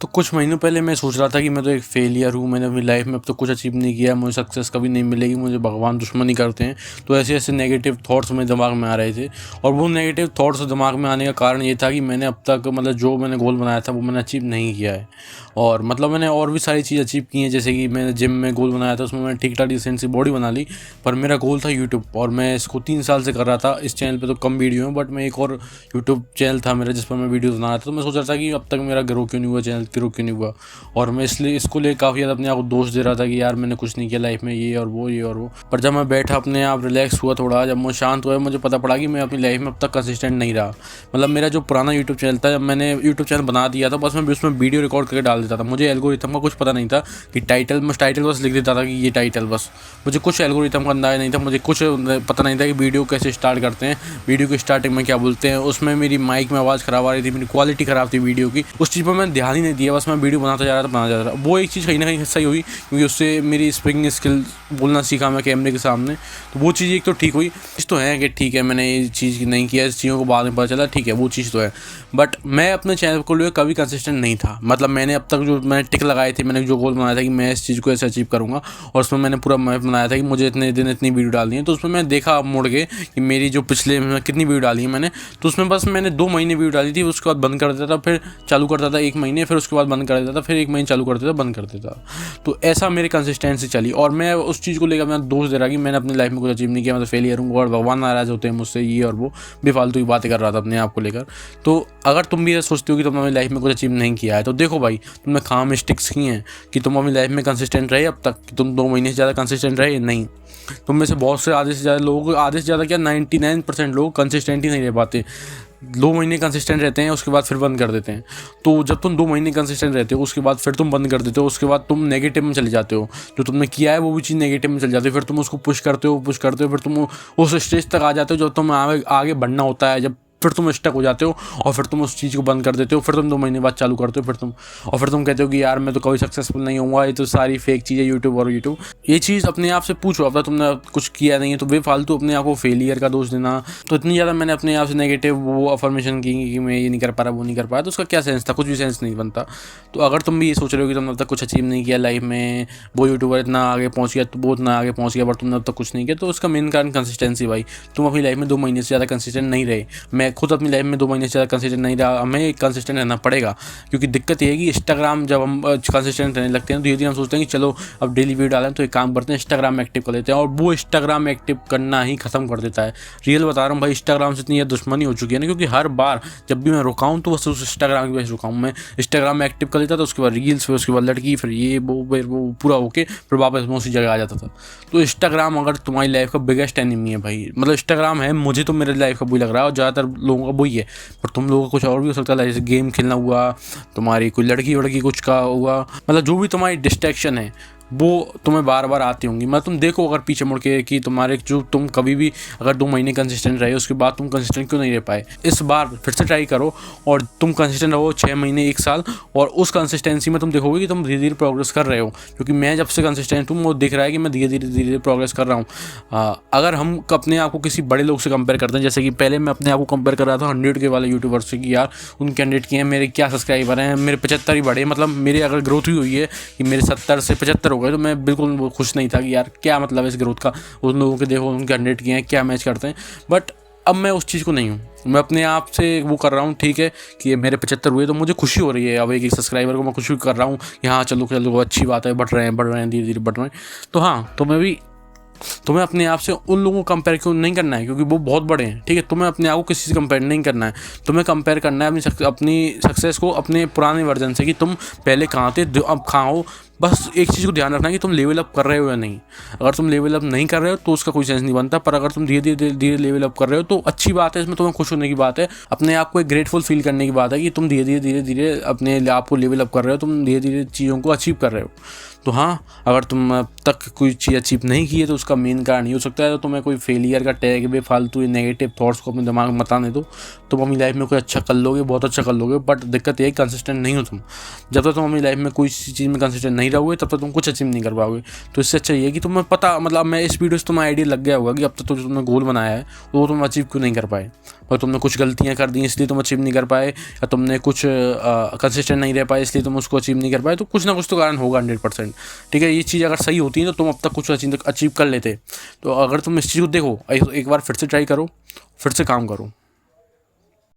तो कुछ महीनों पहले मैं सोच रहा था कि मैं तो एक फेलियर हूँ, मैंने अपनी लाइफ में अब तक कुछ अचीव नहीं किया, मुझे सक्सेस कभी नहीं मिलेगी, मुझे भगवान दुश्मनी करते हैं। तो ऐसे ऐसे नेगेटिव थॉट्स मेरे दिमाग में आ रहे थे। और वो नेगेटिव थॉट्स दिमाग में आने का कारण ये था कि मैंने अब तक मतलब जो मैंने गोल बनाया था वो मैंने अचीव नहीं किया है। और मतलब मैंने और भी सारी चीज़ अचीव की हैं, जैसे कि मैंने जिम में गोल बनाया था, उसमें मैंने ठीक ठाक डिसेंट सी बॉडी बना ली। पर मेरा गोल था यूट्यूब, और मैं इसको 3 साल से कर रहा था। इस चैनल पे तो कम वीडियो है, बट मैं एक और यूट्यूब चैनल था मेरा जिस पर मैं वीडियोज़ बना रहा था। तो मैं सोच रहा था कि अब तक मेरा ग्रो क्यों नहीं हुआ, चैनल ग्रो क्यों नहीं हुआ। और मैं इसलिए इसको लेकर काफ़ी ज़्यादा अपने आप को दोष दे रहा था कि यार मैंने कुछ नहीं किया लाइफ में, ये और वो ये और वो। पर जब मैं बैठा अपने आप रिलैक्स हुआ थोड़ा, जब मैं शांत हुआ, मुझे पता पड़ा कि मैं अपनी लाइफ में अब तक कंसिस्टेंट नहीं रहा। मतलब मेरा जो पुराना यूट्यूब चैनल था, जब मैंने यूट्यूब चैनल बना दिया था, बस मैं उसमें वीडियो रिकॉर्ड करके डाल देता था। मुझे एल्गोरिथम का कुछ पता नहीं था कि टाइटल बस लिख देता था कि ये टाइटल बस। मुझे कुछ एल्गोरिथम का अंदाज़ा नहीं था, मुझे कुछ पता नहीं था कि वीडियो कैसे स्टार्ट करते हैं, वीडियो की स्टार्टिंग में क्या बोलते हैं। उसमें मेरी माइक में आवाज़ ख़राब आ रही थी, मेरी क्वालिटी ख़राब थी वीडियो की। उस चीज़ पर मैं ध्यान ही नहीं दिया, बस मैं वीडियो बनाता जा रहा था। वो एक चीज़ कहीं ना कहीं सही हुई, क्योंकि उससे मेरी स्पीकिंग स्किल बोलना सीखा मैं कैमरे के सामने। तो वो चीज़ एक तो ठीक हुई। इस तो है कि ठीक है मैंने ये चीज़ नहीं किया, इस चीज़ों को बाद में पता चला, ठीक है वो चीज़ तो है। बट मैं अपने चैनल को लिए कभी कंसिस्टेंट नहीं था। मतलब मैंने अब तक जो मैंने टिक लगाए थे, मैंने जो गोल बनाया था कि मैं इस चीज़ को ऐसे अचीव करूँगा, और उसमें मैंने पूरा मैप बनाया था कि मुझे इतने दिन इतनी वीडियो डालनी है। तो उसमें मैं देखा मुड़ के कि मेरी जो पिछले में कितनी वीडियो डाली है मैंने, तो उसमें बस मैंने 2 महीने वीडियो डाली थी, उसके बाद बंद कर देता था, फिर चालू करता था 1 महीने, फिर उसके बाद बंद कर देता था, फिर 1 महीने चालू करता था, बंद कर देता। तो ऐसा मेरी कंसिस्टेंसी चली, और मैं उस चीज़ को लेकर मैं दोष दे रहा कि मैंने अपनी लाइफ में कुछ अचीव नहीं किया, मैं तो फेलियर हूँ और भगवान नाराज़ होते हैं मुझसे, ये और वो बेफालतू की बातें कर रहा था अपने आप को लेकर। तो अगर तुम भी ऐसा सोचते हो कि तुमने अपनी लाइफ में कुछ अचीव नहीं किया है, तो देखो भाई, तुमने कहाँ मिस्टेक्स की हैं कि तुम अपनी लाइफ में कंसिस्टेंट रहे अब तक, कि तुम 2 महीने से ज़्यादा कंसिस्टेंट रहे नहीं। तुम में से बहुत से आधे से ज़्यादा लोग, आधे से ज़्यादा क्या 99% लोग कंसिस्टेंट ही नहीं रह पाते। 2 महीने कंसिस्टेंट रहते हैं, उसके बाद फिर बंद कर देते हैं। तो जब तुम 2 महीने कंसिस्टेंट रहते हो, उसके बाद फिर तुम बंद कर देते हो, उसके बाद तुम नेगेटिव में चले जाते हो। जो तुमने किया है वो भी चीज़ नेगेटिव में चल जाती है, फिर तुम उसको पुश करते हो, फिर तुम उस स्टेज तक आ जाते हो जब तुम आगे बढ़ना होता है, जब फिर तुम स्टक हो जाते हो, और फिर तुम उस चीज़ को बंद कर देते हो, फिर तुम 2 महीने बाद चालू करते हो, फिर तुम कहते हो कि यार मैं तो कभी सक्सेसफुल नहीं होऊंगा, ये तो सारी फेक चीज़ है यूट्यूब। ये चीज़ अपने आप से पूछो, अब तक तुमने कुछ किया नहीं है तो बेफालतू अपने आप को फेलियर का दोष देना। तो इतनी ज़्यादा मैंने अपने आप से नेगेटिव वो अफर्मेशन की कि मैं ये नहीं कर पा रहा, वो नहीं कर पाया, तो उसका क्या सेंस था, कुछ भी सेंस नहीं बनता। तो अगर तुम भी ये सोच रहे हो कि तुमने अब तक कुछ अचीव नहीं किया लाइफ में, वो यूट्यूबर इतना आगे पहुँच गया, तो वो इतना आगे पहुँच गया, बट तुमने अब तक कुछ नहीं किया, तो उसका मेन कारण कंसिस्टेंसी भाई। तुम अपनी लाइफ में 2 महीने से ज़्यादा कंसिस्टेंट नहीं रहे। मैं खुद अपनी लाइफ में 2 महीने से ज़्यादा कंसिस्टेंट नहीं रहा, हमें कंसिस्टेंट रहना पड़ेगा। क्योंकि दिक्कत ये है कि इंस्टाग्राम जब हम कंसिस्टेंट रहने लगते हैं, तो धीरे-धीरे हम सोचते हैं कि चलो अब डेली वीडियो डालें, तो एक काम करते हैं इंस्टाग्राम में एक्टिव कर लेते हैं, और वो इंस्टाग्राम एक्टिव करना ही ख़त्म कर देता है। रियल बता रहा हूँ भाई, इंस्टाग्राम से इतनी ज़्यादा दुश्मनी हो चुकी है ना, क्योंकि हर बार जब भी मैं रुका हूँ तो बस उस इंस्टाग्राम की वजह से रुका हूँ। मैं इंस्टाग्राम में एक्टिव कर लेता था, उसके बाद रील्स, फिर उसके बाद लड़की, फिर ये वो पूरा होके फिर वापस मैं उसी जगह आ जाता था। तो इंस्टाग्राम अगर तुम्हारी लाइफ का बिगेस्ट एनिमी है भाई, मतलब इंस्टाग्राम है, मुझे तो मेरे लाइफ का वही लग रहा है, और ज़्यादातर लोगों का वही है। पर तुम लोगों को कुछ और भी हो सकता है, जैसे गेम खेलना हुआ, तुम्हारी कोई लड़की वड़की कुछ का हुआ, मतलब जो भी तुम्हारी डिस्ट्रैक्शन है वो तुम्हें बार बार आती होंगी। मतलब तुम देखो अगर पीछे मुड़ के कि तुम्हारे जो तुम कभी भी अगर 2 महीने कंसिस्टेंट रहे, उसके बाद तुम कंसिस्टेंट क्यों नहीं रह पाए। इस बार फिर से ट्राई करो और तुम कंसिस्टेंट रहो 6 महीने 1 साल, और उस कंसिस्टेंसी में तुम देखोगे कि तुम धीरे धीरे प्रोग्रेस कर रहे हो। क्योंकि मैं जब से कंसिस्टेंट हूँ वो दिख रहा है कि मैं धीरे धीरे प्रोग्रेस कर रहा हूँ। अगर हम अपने आप को किसी बड़े लोग से कंपेयर करते हैं, जैसे कि पहले मैं अपने आप को कंपेयर कर रहा था 100 के वाले यूट्यूबर से कि यार उनके 100 के हैं, मेरे क्या सब्सक्राइबर हैं, मेरे 75 ही बढ़े। मतलब मेरे अगर ग्रोथ हुई है कि मेरे 70 से 75 हो गए, तो मैं बिल्कुल वो खुश नहीं था कि यार क्या मतलब है इस ग्रोथ का। उन लोगों के देखो उनके 100 के हैं, क्या मैच करते हैं। बट अब मैं उस चीज़ को नहीं हूँ, मैं अपने आप से वो कर रहा हूँ, ठीक है कि मेरे 75 हुए तो मुझे खुशी हो रही है। अब एक सब्सक्राइबर को मैं खुशी कर रहा हूँ कि हाँ चलो अच्छी बात है, बढ़ रहे हैं धीरे धीरे बढ़ रहे हैं। तो हाँ, तुम्हें अपने आप से उन लोगों को कंपेयर क्यों नहीं करना है, क्योंकि वो बहुत बड़े हैं, ठीक है। तुम्हें अपने आप को किसी से कंपेयर नहीं करना है, तुम्हें कंपेयर करना है अपनी सक्सेस को अपने पुराने वर्जन से, कि तुम पहले कहाँ थे अब कहाँ हो। बस एक चीज़ को ध्यान रखना है कि तुम लेवल अप कर रहे हो या नहीं। अगर तुम लेवल अप नहीं कर रहे हो तो उसका कोई सेंस नहीं बनता, पर अगर तुम धीरे धीरे लेवल अप कर रहे हो तो अच्छी बात है, इसमें तुम्हें खुश होने की बात है, अपने आप को एक ग्रेटफुल फील करने की बात है कि तुम धीरे धीरे अपने आप को लेवल अप कर रहे हो, तुम धीरे धीरे चीज़ों को अचीव कर रहे हो। तो हाँ, अगर तुम अब तक कोई चीज़ अचीव नहीं की है तो उसका मेन कारण ये हो सकता है, तो तुम्हें कोई फेलियर का टैग बेफालतू नेगेटिव थॉट्स को अपने दिमाग में मत आने दो। तुम अपनी लाइफ में कोई अच्छा कर लोगे, बहुत अच्छा कर लोगे, बट दिक्कत ये कंसिस्टेंट नहीं हो तुम। जब तक तुम अपनी लाइफ में कोई चीज़ में कंसिस्टेंट नहीं नहीं रहोगे तब तक तुम कुछ अचीव नहीं कर पाओगे। तो इससे अच्छा ये है कि तुम्हें पता, मतलब मैं इस वीडियो से तुम्हें आइडिया लग गया होगा कि अब तक तो जो तुमने गोल बनाया है वो तुम अचीव क्यों नहीं कर पाए, और तुमने कुछ गलतियाँ कर दी इसलिए तुम अचीव नहीं कर पाए, या तुमने कुछ कंसिस्टेंट नहीं रह पाए इसलिए तुम उसको अचीव नहीं कर पाए। तो कुछ ना कुछ तो कारण होगा 100%। ठीक है, ये चीज़ अगर सही होती है तो तुम अब तक कुछ अचीव कर लेते। तो अगर तुम इस चीज़ को देखो, एक बार फिर से ट्राई करो, फिर से काम करो।